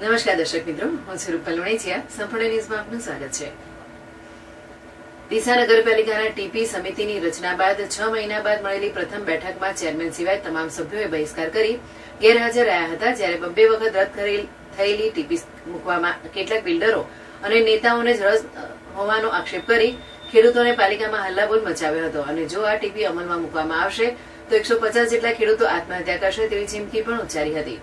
નમસ્કાર દર્શક મિત્રો, હું છું રૂપલ વણેચિયા. સંપૂર્ણ ન્યૂઝમાં આપનું સ્વાગત છે. ડીસા નગરપાલિકાના ટીપી સમિતિની રચના બાદ 6 મહિના બાદ મળેલી પ્રથમ બેઠકમાં ચેરમેન સિવાય તમામ સભ્યોએ બહિષ્કાર કરી ગેરહાજર રહ્યા હતા. જ્યારે 2 વખત રદ થયેલી ટીપી મૂકવામાં કેટલાક બિલ્ડરો અને નેતાઓને જ રસ હોવાનો આક્ષેપ કરી ખેડૂતોને પાલિકામાં હલ્લાબોલ મચાવ્યો હતો. અને જો આ ટીપી અમલમાં મૂકવામાં આવશે તો 150 જેટલા ખેડૂતો આત્મહત્યા કરશે તેવી ચીમકી પણ ઉચ્ચારી હતી.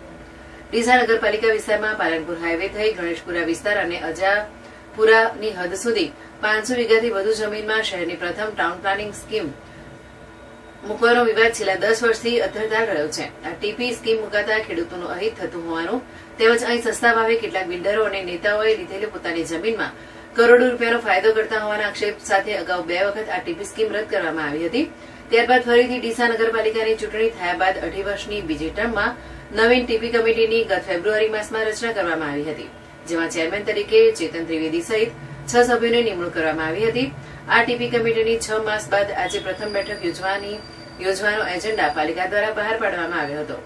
ડીસા નગરપાલિકા વિસ્તારમાં પાલનપુર હાઈવે થઈ ગણેશપુરા વિસ્તાર અને અજાપુરાની હદ સુધી 500 વીઘાથી વધુ જમીનમાં શહેરની પ્રથમ ટાઉન પ્લાનિંગ સ્કીમ મૂકવાનો વિવાદ છેલ્લા 10 વર્ષથી અધરધાર રહ્યો છે. આ ટીપી સ્કીમ મુકાતા ખેડૂતોનું અહિત થતું હોવાનું તેમજ અહીં સસ્તા ભાવે કેટલાક બિલ્ડરો અને નેતાઓએ લીધેલી પોતાની જમીનમાં કરોડો રૂપિયાનો ફાયદો કરતા હોવાના આક્ષેપ સાથે અગાઉ 2 વખત આ ટીપી સ્કીમ રદ કરવામાં આવી હતી. ત્યારબાદ ફરીથી ડીસા નગરપાલિકાની ચૂંટણી થયા બાદ 2.5 વર્ષની બીજી ટર્મમાં નવીન ટીપી કમિટીની ગત ફેબ્રુઆરી માસમાં રચના કરવામાં આવી હતી, જેમાં ચેરમેન તરીકે ચેતન ત્રિવેદી સહિત 6 સભ્યોની નિમણૂક કરવામાં આવી હતી. આ ટીપી કમિટીની 6 માસ બાદ આજે પ્રથમ બેઠક યોજવાનો એજન્ડા પાલિકા દ્વારા બહાર પાડવામાં આવ્યો હતો.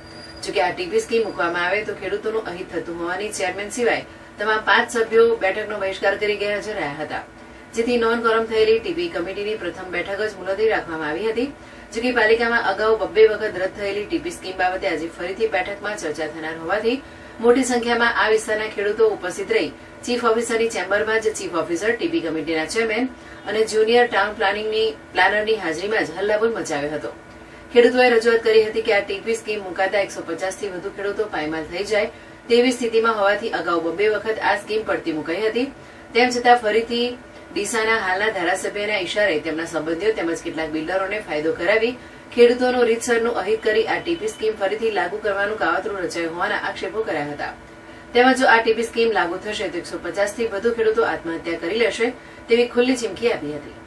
જોકે આ ટીપી સ્કીમ મૂકવામાં આવે તો ખેડૂતોનું અહિત થતું હોવાની ચેરમેન સિવાય તમામ 5 સભ્યો બેઠકનો બહિષ્કાર કરી ગેરહાજર રહ્યા હતા, જેથી નોન કોરમ થયેલી ટીપી કમિટીની પ્રથમ બેઠક જ મુલતવી રાખવામાં આવી હતી. જોકે પાલિકામાં અગાઉ 2 વખત રદ થયેલી ટીપી સ્કીમ બાબતે આજે ફરીથી બેઠકમાં ચર્ચા થનાર હોવાથી મોટી સંખ્યામાં આ વિસ્તારના ખેડૂતો ઉપસ્થિત રહી ચીફ ઓફિસરની ચેમ્બરમાં જ ચીફ ઓફિસર, ટીપી કમિટીના ચેરમેન અને જુનિયર ટાઉન પ્લાનરની હાજરીમાં જ હલ્લાબોલ મચાવ્યો હતો. ખેડૂતોએ રજૂઆત કરી હતી કે આ ટીપી સ્કીમ મુકાતા 150 થી વધુ ખેડૂતો પાયમાલ થઈ જાય તેવી સ્થિતિમાં હોવાથી અગાઉ 2 વખત આ સ્કીમ પડતી મુકાઈ હતી. તેમ છતાં ફરીથી ડીસાના હાલના ધારાસભ્યના ઇશારે તેમના સંબંધીઓ તેમજ કેટલાક બિલ્ડરોને ફાયદો કરાવી ખેડૂતોનું રીતસરનું અહિત કરી આ ટીપી સ્કીમ ફરીથી લાગુ કરવાનું કાવતરું રચાયું હોવાના આક્ષેપો કર્યા હતા. તેમજ જો આ ટીપી સ્કીમ લાગુ થશે તો 150 થી વધુ ખેડૂતો આત્મહત્યા કરી લેશે તેવી ખુલ્લી ચીમકી આપી હતી.